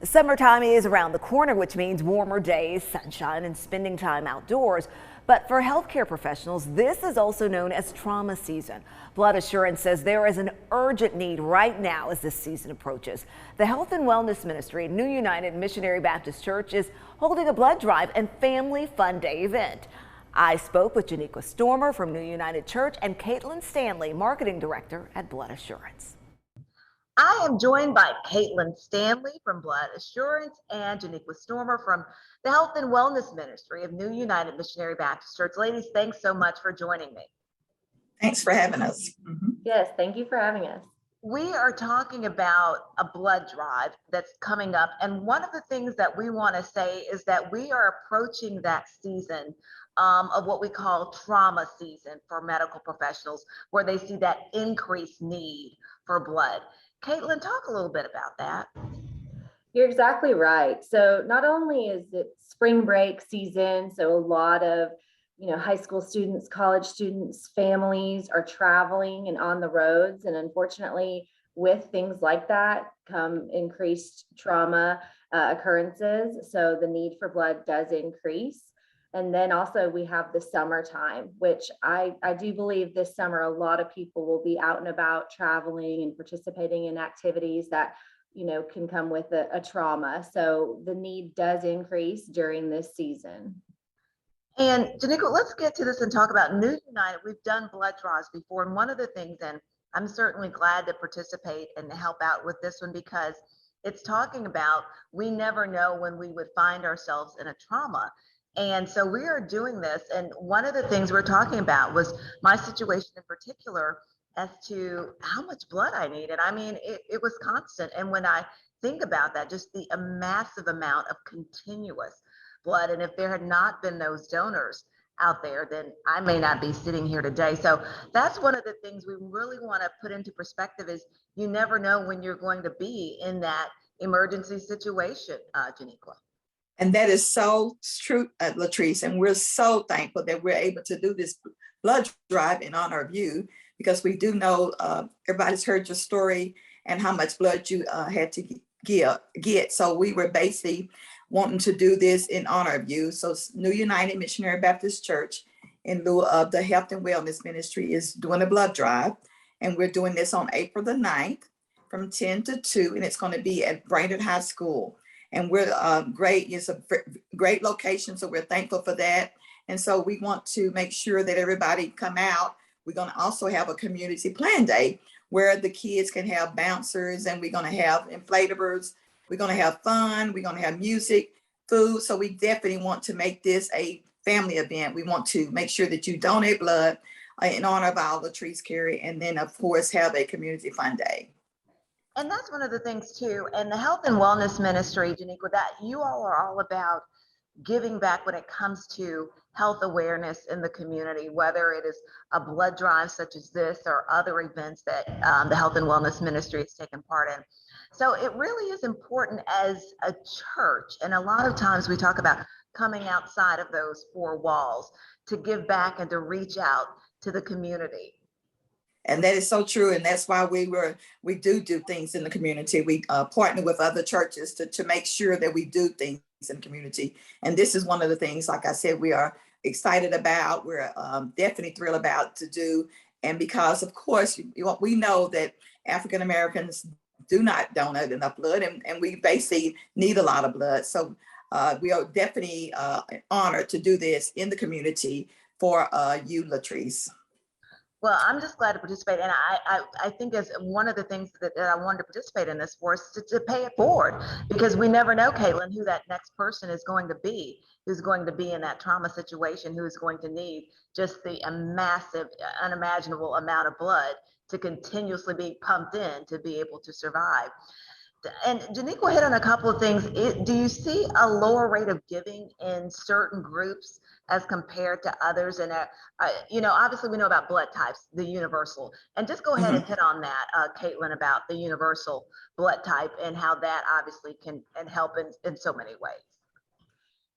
Summertime is around the corner, which means warmer days, sunshine, and spending time outdoors. But for healthcare professionals, this is also known as trauma season. Blood Assurance says there is an urgent need right now as this season approaches. The Health and Wellness Ministry at New United Missionary Baptist Church is holding a blood drive and family fun day event. I spoke with Janiqua Stormer from New United Church and Caitlin Stanley, Marketing Director at Blood Assurance. I am joined by Caitlin Stanley from Blood Assurance and Janiqua Stormer from the Health and Wellness Ministry of New United Missionary Baptist Church. Ladies, thanks so much for joining me. Thanks for having us. Yes, thank you for having us. We are talking about a blood drive that's coming up. And one of the things that we want to say is that we are approaching that season of what we call trauma season for medical professionals, where they see that increased need for blood. Caitlin, talk a little bit about that. You're exactly right. So not only is it spring break season, so a lot of high school students, college students, families are traveling and on the roads. And unfortunately, with things like that come increased trauma occurrences. So the need for blood does increase. And then also we have the summertime, which I do believe this summer a lot of people will be out and about traveling and participating in activities that can come with a trauma. So the need does increase during this season. And Janiqua, let's get to this and talk about New United. We've done blood draws before, and one of the things, and I'm certainly glad to participate and help out with this one, because it's talking about we never know when we would find ourselves in a trauma. And so we are doing this. And one of the things we're talking about was my situation in particular as to how much blood I needed. I mean, it was constant. And when I think about that, just the massive amount of continuous blood. And if there had not been those donors out there, then I may not be sitting here today. So that's one of the things we really want to put into perspective is you never know when you're going to be in that emergency situation, Janiqua. And that is so true, Latrice. And we're so thankful that we're able to do this blood drive in honor of you, because we do know everybody's heard your story and how much blood you had to get. So we were basically wanting to do this in honor of you. So New United Missionary Baptist Church, in lieu of the Health and Wellness Ministry, is doing a blood drive. And we're doing this on April the 9th from 10 to 2, and it's going to be at Brainerd High School. And we're great. It's a great location, so we're thankful for that. And so we want to make sure that everybody come out. We're going to also have a community plan day where the kids can have bouncers, and we're going to have inflatables. We're going to have fun. We're going to have music, food. So we definitely want to make this a family event. We want to make sure that you donate blood in honor of our Latrice Carey, and then of course have a community fun day. And that's one of the things too, and the Health and Wellness Ministry, Janiqua, that you all are all about giving back when it comes to health awareness in the community, whether it is a blood drive such as this or other events that the Health and Wellness Ministry has taken part in. So it really is important as a church, and a lot of times we talk about coming outside of those four walls to give back and to reach out to the community. And that is so true. And that's why we do things in the community. We partner with other churches to make sure that we do things in the community. And this is one of the things, like I said, we are excited about. We're definitely thrilled about to do. And because, of course, we know that African Americans do not donate enough blood, and we basically need a lot of blood. So we are definitely honored to do this in the community for you, Latrice. Well, I'm just glad to participate. And I think as one of the things that I wanted to participate in this for is to pay it forward, because we never know, Caitlin, who that next person is going to be, who's going to be in that trauma situation, who's going to need just the massive, unimaginable amount of blood to continuously be pumped in to be able to survive. And Janiqua hit on a couple of things. Do you see a lower rate of giving in certain groups as compared to others? And obviously we know about blood types, the universal. And just go ahead and hit on that, Caitlin, about the universal blood type and how that obviously can help in so many ways.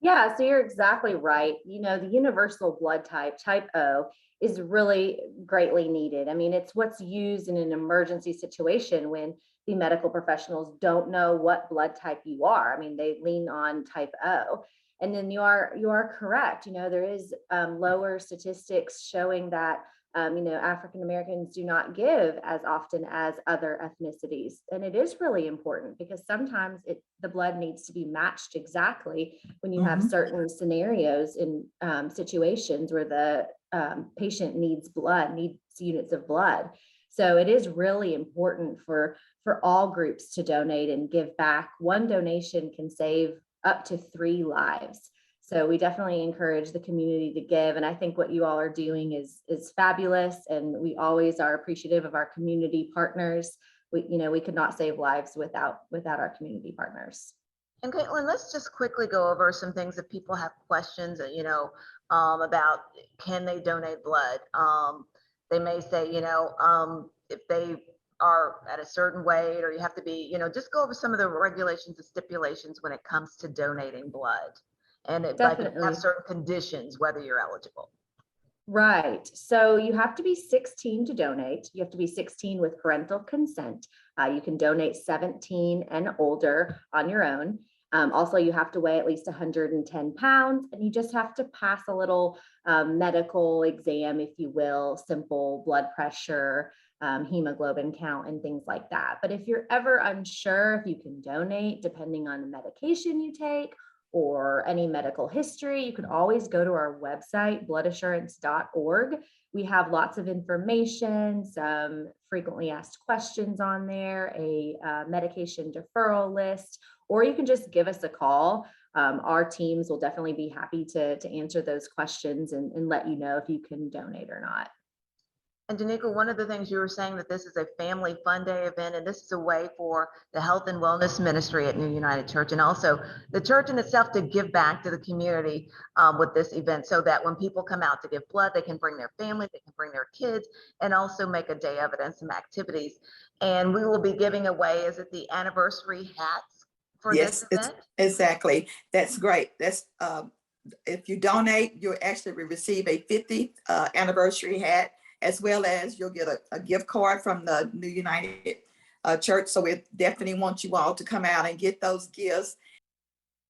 Yeah, so you're exactly right. The universal blood type, type O, is really greatly needed. I mean, it's what's used in an emergency situation when the medical professionals don't know what blood type you are. I mean, they lean on type O. And then you are correct. There is lower statistics showing that African Americans do not give as often as other ethnicities. And it is really important because sometimes the blood needs to be matched exactly when you have certain scenarios in situations where the patient needs units of blood. So it is really important for all groups to donate and give back. One donation can save up to 3 lives. So we definitely encourage the community to give. And I think what you all are doing is fabulous. And we always are appreciative of our community partners. We could not save lives without our community partners. And Caitlin, let's just quickly go over some things if people have questions, about can they donate blood? They may say, if they are at a certain weight, or you have to be, just go over some of the regulations and stipulations when it comes to donating blood. And it like have certain conditions, whether you're eligible. Right. So you have to be 16 to donate. You have to be 16 with parental consent. You can donate 17 and older on your own. Also, you have to weigh at least 110 pounds, and you just have to pass a little medical exam, if you will, simple blood pressure, hemoglobin count, and things like that. But if you're ever unsure if you can donate, depending on the medication you take or any medical history, you can always go to our website, bloodassurance.org. We have lots of information, some frequently asked questions on there, a medication deferral list, or you can just give us a call. Our teams will definitely be happy to answer those questions and let you know if you can donate or not. And Danica, one of the things you were saying that this is a family fun day event, and this is a way for the health and wellness ministry at New United Church, and also the church in itself, to give back to the community with this event, so that when people come out to give blood, they can bring their family, they can bring their kids, and also make a day of it and some activities. And we will be giving away, is it the anniversary hats for this event? Exactly. That's great. That's if you donate, you'll actually receive a 50th anniversary hat, as well as you'll get a gift card from the New United Church. So we definitely want you all to come out and get those gifts.